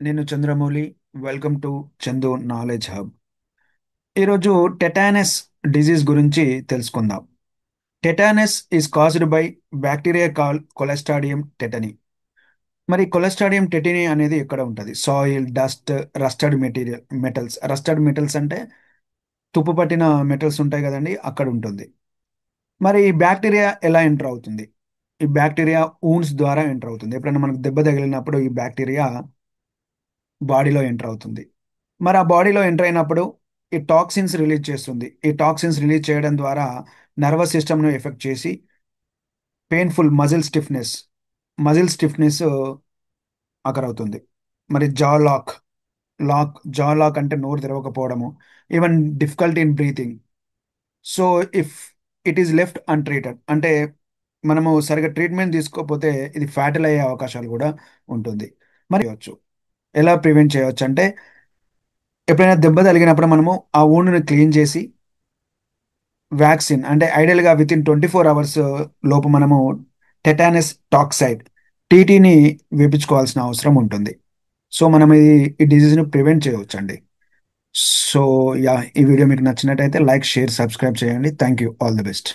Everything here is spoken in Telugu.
నేను Chandramouli. Welcome to Chandu knowledge hub. ఈరోజు టెటానస్ డిజీజ్ గురించి తెలుసుకుందాం. Tetanus is caused by bacteria call clostridium tetani. మరి కొలెస్ట్రాడియం టెటనీ అనేది ఎక్కడ ఉంటుంది? Soil, dust, rusted metals. Rusted metals అంటే తుప్పు పట్టిన మెటల్స్ ఉంటాయి కదండి, అక్కడ ఉంటుంది. మరి ఈ బ్యాక్టీరియా ఎలా ఎంటర్ అవుతుంది? ఈ బ్యాక్టీరియా ఊన్స్ ద్వారా ఎంటర్ అవుతుంది. ఎప్పుడైనా మనకు దెబ్బ తగిలినప్పుడు ఈ బ్యాక్టీరియా బాడీలో ఎంటర్ అవుతుంది. మరి ఆ బాడీలో ఎంటర్ అయినప్పుడు ఈ టాక్సిన్స్ రిలీజ్ చేస్తుంది. ఈ టాక్సిన్స్ రిలీజ్ చేయడం ద్వారా నర్వస్ సిస్టమ్ను ఎఫెక్ట్ చేసి పెయిన్ఫుల్ మజిల్ స్టిఫ్నెస్ అకరవుతుంది. మరి జా లాక్ అంటే నోరు తెరవకపోవడము, even difficulty in breathing. So if it is left untreated అంటే మనము సరిగ్గా ట్రీట్మెంట్ తీసుకోకపోతే ఇది ఫ్యాటల్ అయ్యే అవకాశాలు కూడా ఉంటుంది. మరి చేయొచ్చు. ఎలా ప్రివెంట్ చేయొచ్చు అంటే, ఎప్పుడైనా దెబ్బ తగిలినప్పుడు మనము ఆ వూండ్‌ని క్లీన్ చేసి వ్యాక్సిన్ అంటే ఐడియల్‌గా వితిన్ 24 అవర్స్ లోపు మనము టెటానస్ టాక్సైడ్ టీటీని వేపించుకోవాల్సిన అవసరం ఉంటుంది. సో, మనం ఈ డిసీజ్‌ని ప్రివెంట్ చేయవచ్చండి. So, yeah! ఈ వీడియో మీకు నచ్చినట్టయితే లైక్, షేర్, సబ్స్క్రైబ్ చేయండి. Thank you. All the best.